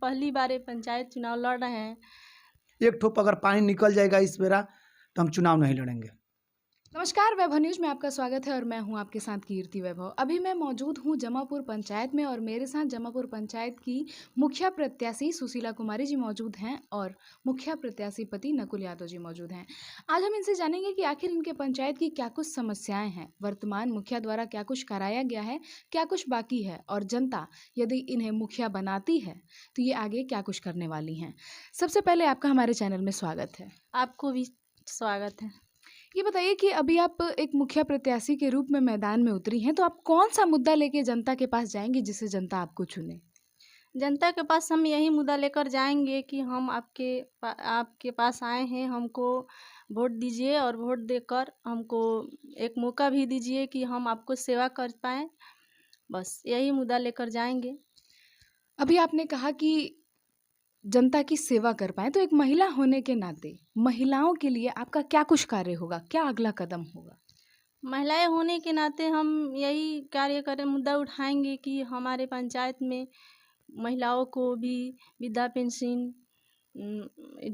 पहली बार ये पंचायत चुनाव लड़ रहे हैं। एक ठोप अगर पानी निकल जाएगा इस बेरा तो हम चुनाव नहीं लड़ेंगे। नमस्कार, वैभव न्यूज में आपका स्वागत है और मैं हूं आपके साथ कीर्ति वैभव। अभी मैं मौजूद हूं जमापुर पंचायत में और मेरे साथ जमापुर पंचायत की मुखिया प्रत्याशी सुशीला कुमारी जी मौजूद हैं और मुखिया प्रत्याशी पति नकुल यादव जी मौजूद हैं। आज हम इनसे जानेंगे कि आखिर इनके पंचायत की क्या कुछ समस्याएं हैं, वर्तमान मुखिया द्वारा क्या कुछ कराया गया है, क्या कुछ बाकी है और जनता यदि इन्हें मुखिया बनाती है तो ये आगे क्या कुछ करने वाली हैं। सबसे पहले आपका हमारे चैनल में स्वागत है। आपको भी स्वागत है। ये बताइए कि अभी आप एक मुखिया प्रत्याशी के रूप में मैदान में उतरी हैं, तो आप कौन सा मुद्दा लेके जनता के पास जाएंगी जिससे जनता आपको चुने? जनता के पास हम यही मुद्दा लेकर जाएंगे कि हम आपके पास आए हैं, हमको वोट दीजिए और वोट देकर हमको एक मौका भी दीजिए कि हम आपको सेवा कर पाएँ। बस यही मुद्दा लेकर जाएंगे। अभी आपने कहा कि जनता की सेवा कर पाएँ, तो एक महिला होने के नाते महिलाओं के लिए आपका क्या कुछ कार्य होगा? क्या अगला कदम होगा? महिलाएं होने के नाते हम यही कार्य करें, मुद्दा उठाएंगे कि हमारे पंचायत में महिलाओं को भी वृद्धा पेंशन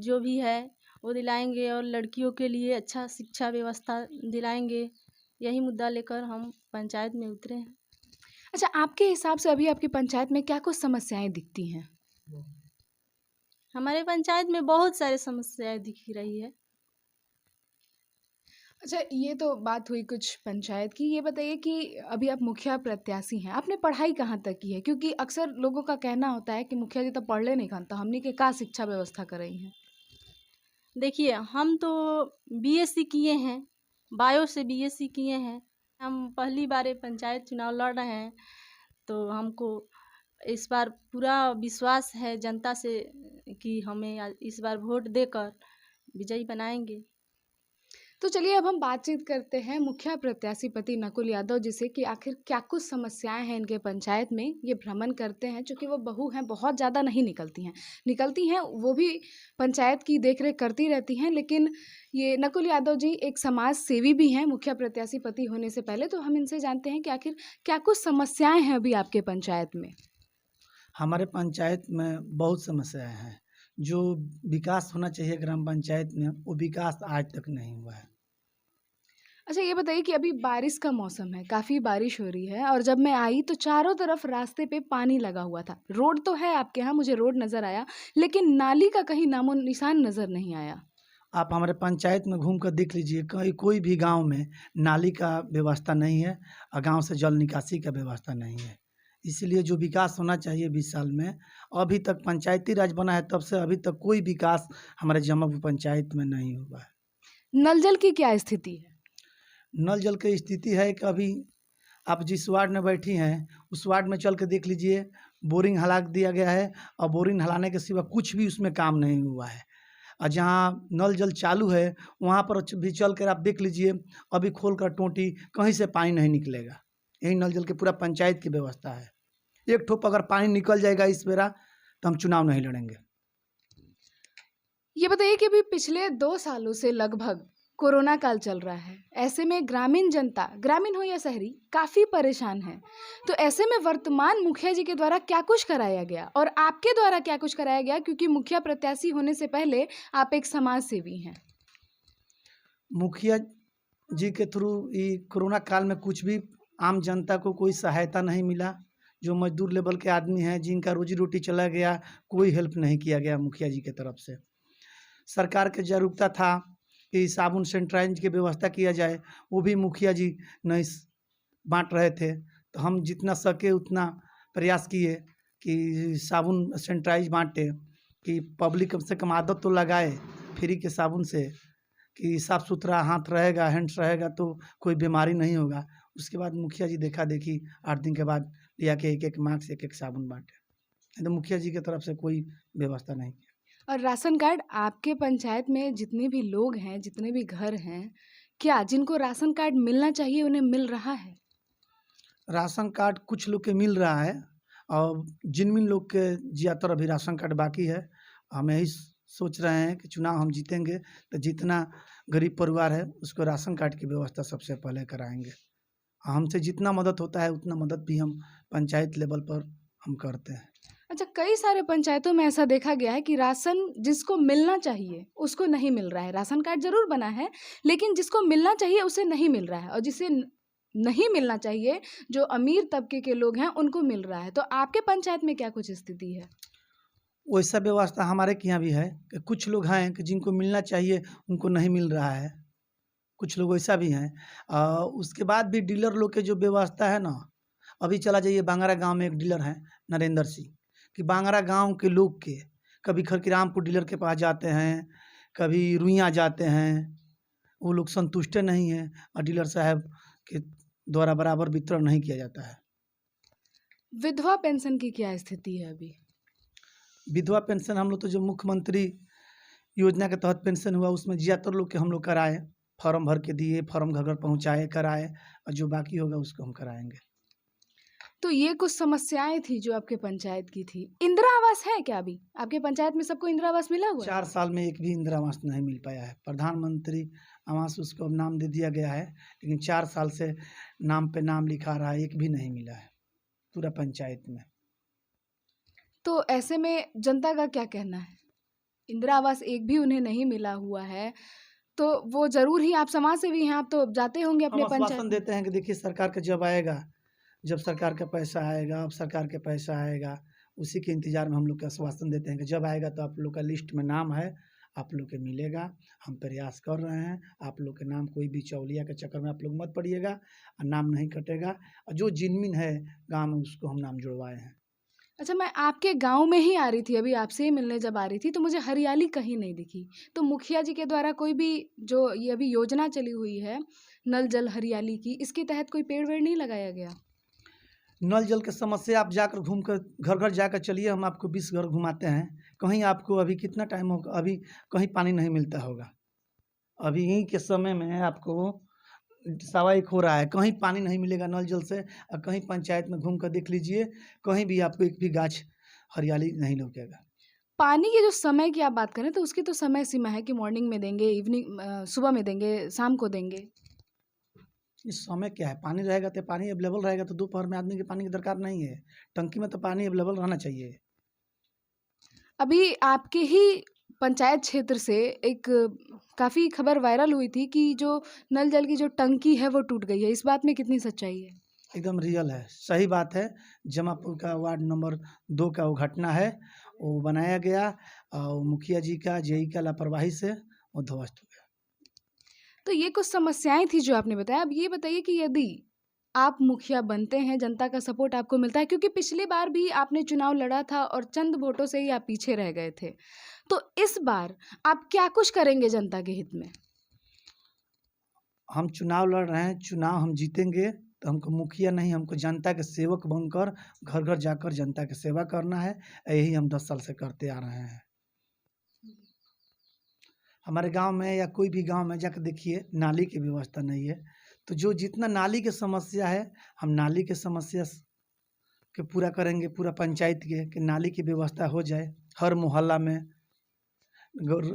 जो भी है वो दिलाएंगे और लड़कियों के लिए अच्छा शिक्षा व्यवस्था दिलाएंगे। यही मुद्दा लेकर हम पंचायत में उतरे हैं। अच्छा, आपके हिसाब से अभी आपकी पंचायत में क्या कुछ समस्याएं दिखती हैं? हमारे पंचायत में बहुत सारी समस्याएं दिख रही है। अच्छा, ये तो बात हुई कुछ पंचायत की। ये बताइए कि अभी आप मुखिया प्रत्याशी हैं, आपने पढ़ाई कहाँ तक की है? क्योंकि अक्सर लोगों का कहना होता है कि मुखिया जी तो पढ़ले नहीं खन, तो हमनी के का शिक्षा व्यवस्था कर रही हैं। देखिए, हम तो बीएससी किए हैं, बायो से बीएससी किए हैं। हम पहली बार ये पंचायत चुनाव लड़ रहे हैं, तो हमको इस बार पूरा विश्वास है जनता से कि हमें इस बार वोट देकर विजयी बनाएंगे। तो चलिए अब हम बातचीत करते हैं मुखिया प्रत्याशी पति नकुल यादव जी से कि आखिर क्या कुछ समस्याएं हैं इनके पंचायत में। ये भ्रमण करते हैं, चूँकि वो बहू हैं, बहुत ज़्यादा नहीं निकलती हैं वो भी पंचायत की देखरेख करती रहती हैं। लेकिन ये नकुल यादव जी एक समाज सेवी भी हैं मुखिया प्रत्याशी पति होने से पहले। तो हम इनसे जानते हैं कि आखिर क्या कुछ समस्याएं हैं अभी आपके पंचायत में। हमारे पंचायत में बहुत समस्याएं हैं। जो विकास होना चाहिए ग्राम पंचायत में वो विकास आज तक नहीं हुआ है। अच्छा, ये बताइए कि अभी बारिश का मौसम है, काफ़ी बारिश हो रही है और जब मैं आई तो चारों तरफ रास्ते पे पानी लगा हुआ था। रोड तो है आपके यहाँ, मुझे रोड नज़र आया, लेकिन नाली का कहीं नामो निशान नज़र नहीं आया। आप हमारे पंचायत में घूम कर देख लीजिए, कहीं कोई भी गांव में नाली का व्यवस्था नहीं है और गांव से जल निकासी का व्यवस्था नहीं है। इसलिए जो विकास होना चाहिए 20 साल में, अभी तक पंचायती राज बना है तब से अभी तक कोई विकास हमारे जमापुर पंचायत में नहीं हुआ है। नल जल की क्या स्थिति है? नल जल की स्थिति है कि अभी आप जिस वार्ड में बैठी हैं उस वार्ड में चल के देख लीजिए, बोरिंग हला दिया गया है और बोरिंग हलाने के सिवा कुछ भी उसमें काम नहीं हुआ है। और जहाँ नल जल चालू है वहाँ पर भी चल कर आप देख लीजिए, अभी खोल कर टोंटी कहीं से पानी नहीं निकलेगा। यही नल जल की पूरा पंचायत की व्यवस्था है। एक ठोप अगर पानी निकल जाएगा इस बेरा तो हम चुनाव नहीं लड़ेंगे। ये बताइए कि अभी पिछले 2 सालों से लगभग कोरोना काल चल रहा है। ऐसे में ग्रामीण जनता, ग्रामीण हो या शहरी, काफ़ी परेशान है। तो ऐसे में वर्तमान मुखिया जी के द्वारा क्या कुछ कराया गया और आपके द्वारा क्या कुछ कराया गया, क्योंकि मुखिया प्रत्याशी होने से पहले आप एक समाज सेवी हैं। मुखिया जी के थ्रू ये कोरोना काल में कुछ भी आम जनता को कोई सहायता नहीं मिला। जो मजदूर लेवल के आदमी हैं जिनका रोजी रोटी चला गया, कोई हेल्प नहीं किया गया मुखिया जी की तरफ से। सरकार के जागरूकता था कि साबुन सैनिटाइज की व्यवस्था किया जाए, वो भी मुखिया जी नहीं बांट रहे थे। तो हम जितना सके उतना प्रयास किए कि साबुन सैनिटाइज बांटे, कि पब्लिक कम से कम आदत तो लगाए फ्री के साबुन से, कि साफ़ सुथरा हाथ रहेगा, हैंड्स रहेगा तो कोई बीमारी नहीं होगा। उसके बाद मुखिया जी देखा देखी 8 दिन के बाद लिया के एक मार्क्स से एक साबुन बांटे। तो मुखिया जी की तरफ से कोई व्यवस्था नहीं की। और राशन कार्ड आपके पंचायत में जितने भी लोग हैं, जितने भी घर हैं, क्या जिनको राशन कार्ड मिलना चाहिए उन्हें मिल रहा है? राशन कार्ड कुछ लोग के मिल रहा है और जिन लोग के ज़्यादातर अभी राशन कार्ड बाकी है। हम यही सोच रहे हैं कि चुनाव हम जीतेंगे तो जितना गरीब परिवार है उसको राशन कार्ड की व्यवस्था सबसे पहले कराएंगे। हमसे जितना मदद होता है उतना मदद भी हम पंचायत लेवल पर हम करते हैं। अच्छा, कई सारे पंचायतों में ऐसा देखा गया है कि राशन जिसको मिलना चाहिए उसको नहीं मिल रहा है। राशन कार्ड ज़रूर बना है, लेकिन जिसको मिलना चाहिए उसे नहीं मिल रहा है, और जिसे नहीं मिलना चाहिए, जो अमीर तबके के लोग हैं, उनको मिल रहा है। तो आपके पंचायत में क्या कुछ स्थिति है? वैसा व्यवस्था हमारे के यहाँ भी है कि कुछ लोग हैं कि जिनको मिलना चाहिए उनको नहीं मिल रहा है। कुछ लोग वैसा भी हैं। उसके बाद भी डीलर लोग के जो व्यवस्था है ना, अभी चला जाइए बांगरा गाँव में एक डीलर हैं नरेंद्र सिंह, कि बांगरा गाँव के लोग के कभी खरकिरामपुर डीलर के पास जाते हैं, कभी रुइयाँ जाते हैं, वो लोग संतुष्ट नहीं हैं और डीलर साहब के द्वारा बराबर वितरण नहीं किया जाता है। विधवा पेंशन की क्या स्थिति है अभी? विधवा पेंशन हम लोग तो जो मुख्यमंत्री योजना के तहत पेंशन हुआ उसमें ज़्यादातर लोग के हम लोग कराए, फॉर्म भर के दिए, फॉर्म घर घर पहुँचाए, कराए, और जो बाकी होगा उसको हम कराएंगे। तो ये कुछ समस्याएं थी जो आपके पंचायत की थी। इंदिरा आवास है क्या अभी आपके पंचायत में? सबको इंदिरा आवास मिला हुआ है? 4 साल में एक भी इंदिरा आवास नहीं मिल पाया है। प्रधानमंत्री आवास उसको अब नाम दे दिया गया है, लेकिन 4 साल से नाम पे नाम लिखा रहा है, एक भी नहीं मिला है पूरा पंचायत में। तो ऐसे में जनता का क्या कहना है? इंदिरा आवास एक भी उन्हें नहीं मिला हुआ है, तो वो ज़रूर ही, आप समाज सेवी हैं, आप तो जाते होंगे हम अपने पंचायत आश्वासन में। देते हैं कि देखिए सरकार का जब आएगा, जब सरकार का पैसा आएगा, अब सरकार का पैसा आएगा, उसी के इंतज़ार में हम लोग को आश्वासन देते हैं कि जब आएगा तो आप लोग का लिस्ट में नाम है, आप लोग के मिलेगा। हम प्रयास कर रहे हैं, आप लोग के नाम कोई बिचौलिया के चक्कर में आप लोग मत पड़िएगा, और नाम नहीं कटेगा, और जो जिनमिन है गाँव में उसको हम नाम जुड़वाए हैं। अच्छा, मैं आपके गाँव में ही आ रही थी, अभी आपसे ही मिलने जब आ रही थी, तो मुझे हरियाली कहीं नहीं दिखी। तो मुखिया जी के द्वारा कोई भी, जो ये अभी योजना चली हुई है, नल जल हरियाली की, इसके तहत कोई पेड़-वेड़ नहीं लगाया गया? नल जल की समस्या आप जाकर घूम कर घर-घर जाकर चलिए, हम आपको 20 घर घुमाते हैं। कहीं आपको अभी कितना टाइम होगा, अभी कहीं पानी नहीं मिलता होगा। अभी यहीं के समय में आपको 1:15 हो रहा है, कहीं पानी नहीं मिलेगा नल जल से, और कहीं पंचायत में घूम कर देख लीजिए, कहीं भी आपको एक भी गाछ हरियाली नहीं लौकेगा। पानी के जो समय की आप बात करें, तो उसकी तो समय सीमा है कि मॉर्निंग में देंगे, सुबह में देंगे, शाम को देंगे। इस समय क्या है, पानी रहेगा तो पानी अवेलेबल रहेगा तो दोपहर में आदमी के पानी की दरकार नहीं है। टंकी में तो पानी अवेलेबल रहना चाहिए। अभी आपके ही पंचायत क्षेत्र से एक काफ़ी खबर वायरल हुई थी कि जो नल जल की जो टंकी है वो टूट गई है। इस बात में कितनी सच्चाई है? एकदम रियल है, सही बात है। जमापुर का वार्ड नंबर 2 का वो घटना है, वो बनाया गया और मुखिया जी का, जेई का लापरवाही से वो ध्वस्त हो गया। तो ये कुछ समस्याएं थी जो आपने बताया। अब ये बताइए कि यदि आप मुखिया बनते हैं, जनता का सपोर्ट आपको मिलता है, क्योंकि पिछली बार भी आपने चुनाव लड़ा था और चंद वोटों से ही आप पीछे रह गए थे। तो इस बार आप क्या कुछ करेंगे जनता के हित में? हम चुनाव लड़ रहे हैं, चुनाव हम जीतेंगे तो हमको मुखिया नहीं, हमको जनता के सेवक बनकर घर-घर जाकर जनता की सेवा करना है। यही हम 10 साल से करते आ रहे हैं। हमारे गाँव में या कोई भी गाँव में जाकर देखिए, नाली की व्यवस्था नहीं है। तो जो जितना नाली की समस्या है, हम नाली की समस्या के पूरा करेंगे, पूरा पंचायत के कि नाली की व्यवस्था हो जाए हर मोहल्ला में,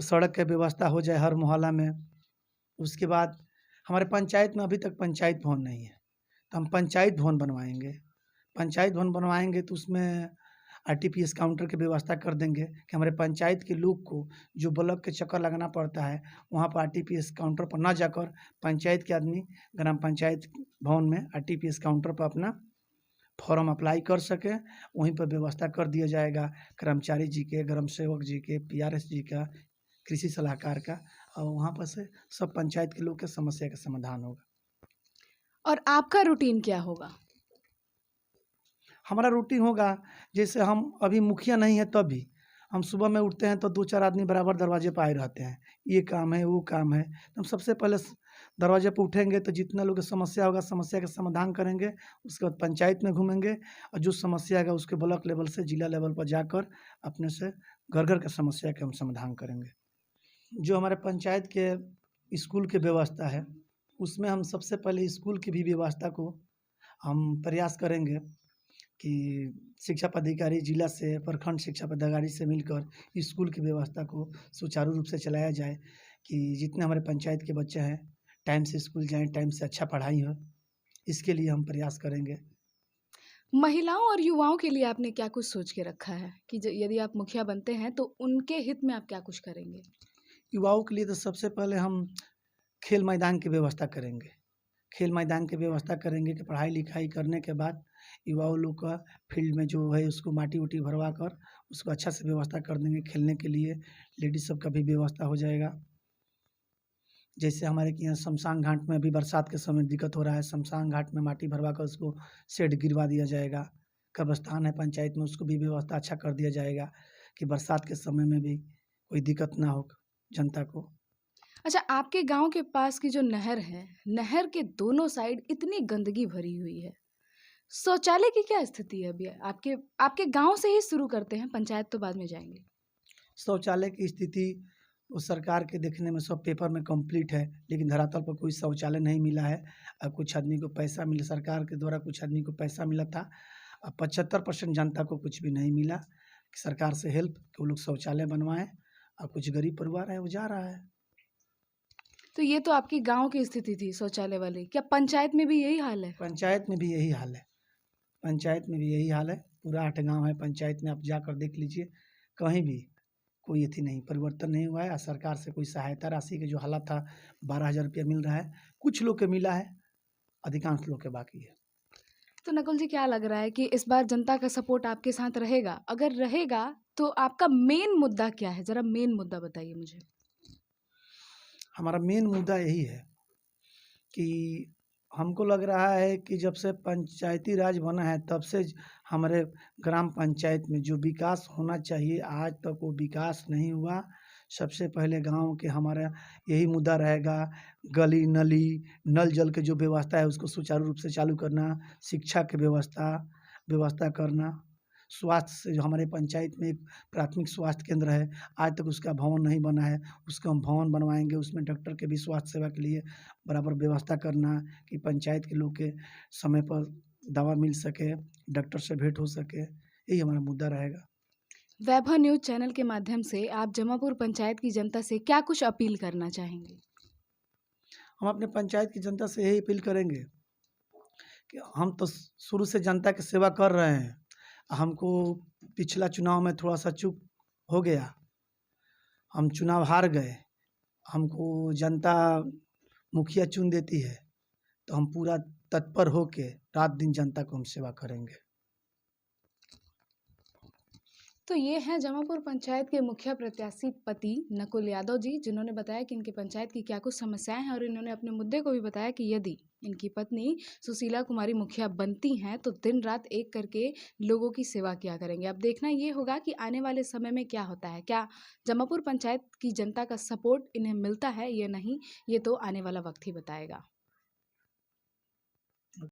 सड़क की व्यवस्था हो जाए हर मोहल्ला में। उसके बाद हमारे पंचायत में अभी तक पंचायत भवन नहीं है, तो हम पंचायत भवन बनवाएंगे। पंचायत भवन बनवाएंगे तो उसमें आरटीपीएस काउंटर की व्यवस्था कर देंगे कि हमारे पंचायत के लोग को जो ब्लॉक के चक्कर लगाना पड़ता है, वहाँ पर आरटीपीएस काउंटर पर ना जाकर पंचायत के आदमी ग्राम पंचायत भवन में आरटीपीएस काउंटर पर अपना फॉर्म अप्लाई कर सकें। वहीं पर व्यवस्था कर दिया जाएगा कर्मचारी जी के, ग्राम सेवक जी के, पीआरएस जी का, कृषि सलाहकार का, और वहाँ पर से सब पंचायत के लोग के समस्या का समाधान होगा। और आपका रूटीन क्या होगा? हमारा रूटीन होगा, जैसे हम अभी मुखिया नहीं है तब भी हम सुबह में उठते हैं तो 2-4 आदमी बराबर दरवाजे पर आए रहते हैं, ये काम है, वो काम है। तो हम सबसे पहले दरवाजे पर उठेंगे तो जितना लोग की समस्या होगा, समस्या का समाधान करेंगे। उसके बाद पंचायत में घूमेंगे और जो समस्या आएगा उसके ब्लॉक लेवल से जिला लेवल पर जाकर अपने से घर-घर का समस्या का हम समाधान करेंगे। जो हमारे पंचायत के स्कूल की व्यवस्था है, उसमें हम सबसे पहले स्कूल की भी व्यवस्था को हम प्रयास करेंगे कि शिक्षा पदाधिकारी जिला से, प्रखंड शिक्षा पदाधिकारी से मिलकर स्कूल की व्यवस्था को सुचारू रूप से चलाया जाए, कि जितने हमारे पंचायत के बच्चे हैं टाइम से स्कूल जाएँ, टाइम से अच्छा पढ़ाई हो। इसके लिए हम प्रयास करेंगे। महिलाओं और युवाओं के लिए आपने क्या कुछ सोच के रखा है कि यदि आप मुखिया बनते हैं तो उनके हित में आप क्या कुछ करेंगे? युवाओं के लिए तो सबसे पहले हम खेल मैदान की व्यवस्था करेंगे। खेल मैदान की व्यवस्था करेंगे कि पढ़ाई-लिखाई करने के बाद युवाओं लोग का फील्ड में जो है उसको माटी-वाटी भरवा कर उसको अच्छा से व्यवस्था कर देंगे खेलने के लिए। लेडीज़ सब का भी व्यवस्था हो जाएगा। जैसे हमारे के यहाँ शमशान घाट में अभी बरसात के समय दिक्कत हो रहा है, शमशान घाट में माटी भरवा कर उसको शेड गिरवा दिया जाएगा। कब्रिस्तान है पंचायत में, उसको भी व्यवस्था अच्छा कर दिया जाएगा कि बरसात के समय में भी कोई दिक्कत ना हो जनता को। अच्छा, आपके गाँव के पास की जो नहर है, नहर के दोनों साइड इतनी गंदगी भरी हुई है। शौचालय की क्या स्थिति है अभी? आपके आपके गाँव से ही शुरू करते हैं, पंचायत तो बाद में जाएँगे। शौचालय की स्थिति वो सरकार के देखने में सब पेपर में कंप्लीट है, लेकिन धरातल पर कोई शौचालय नहीं मिला है। कुछ आदमी को पैसा मिला, सरकार के द्वारा कुछ आदमी को पैसा मिला था। 75% जनता को कुछ भी नहीं मिला कि सरकार से हेल्प कि वो लोग शौचालय बनवाएँ। और कुछ गरीब परिवार है वो जा रहा है। तो ये तो आपकी गाँव की स्थिति थी शौचालय वाली। क्या पंचायत में भी यही हाल है? पंचायत में भी यही हाल है। पंचायत में भी यही हाल है। पूरा 8 गाँव है पंचायत में, आप जाकर देख लीजिए, कहीं भी कोई अथी नहीं, परिवर्तन नहीं हुआ है। और सरकार से कोई सहायता राशि के जो हालात था 12,000 रुपया मिल रहा है, कुछ लोग के मिला है, अधिकांश लोग के बाकी है। तो नकुल जी, क्या लग रहा है कि इस बार जनता का सपोर्ट आपके साथ रहेगा? अगर रहेगा तो आपका मेन मुद्दा क्या है? ज़रा मेन मुद्दा बताइए मुझे। हमारा मेन मुद्दा यही है कि हमको लग रहा है कि जब से पंचायती राज बना है तब से हमारे ग्राम पंचायत में जो विकास होना चाहिए आज तक वो विकास नहीं हुआ। सबसे पहले गाँव के हमारा यही मुद्दा रहेगा, गली नली नल जल की जो व्यवस्था है उसको सुचारू रूप से चालू करना, शिक्षा की व्यवस्था करना, स्वास्थ्य से जो हमारे पंचायत में एक प्राथमिक स्वास्थ्य केंद्र है, आज तक उसका भवन नहीं बना है, उसका हम भवन बनवाएँगे, उसमें डॉक्टर के भी स्वास्थ्य सेवा के लिए बराबर व्यवस्था करना कि पंचायत के लोग के समय पर दवा मिल सके, डॉक्टर से भेंट हो सके, यही हमारा मुद्दा रहेगा। वैभव न्यूज़ चैनल के माध्यम से आप जमापुर पंचायत की जनता से क्या कुछ अपील करना चाहेंगे? हम अपने पंचायत की जनता से यही अपील करेंगे कि हम तो शुरू से जनता की सेवा कर रहे हैं। हमको पिछला चुनाव में थोड़ा-सा चूक हो गया, हम चुनाव हार गए। हमको जनता मुखिया चुन देती है, तो हम पूरा तत्पर होके रात-दिन जनता को हम सेवा करेंगे। तो ये हैं जमापुर पंचायत के मुखिया प्रत्याशी पति नकुल यादव जी, जिन्होंने बताया कि इनके पंचायत की क्या कुछ समस्याएं हैं और इन्होंने अपने मुद्दे को भी बताया कि यदि इनकी पत्नी सुशीला कुमारी मुखिया बनती हैं तो दिन रात एक करके लोगों की सेवा किया करेंगे। अब देखना ये होगा कि आने वाले समय में क्या होता है, क्या जमापुर पंचायत की जनता का सपोर्ट इन्हें मिलता है या नहीं, ये तो आने वाला वक्त ही बताएगा।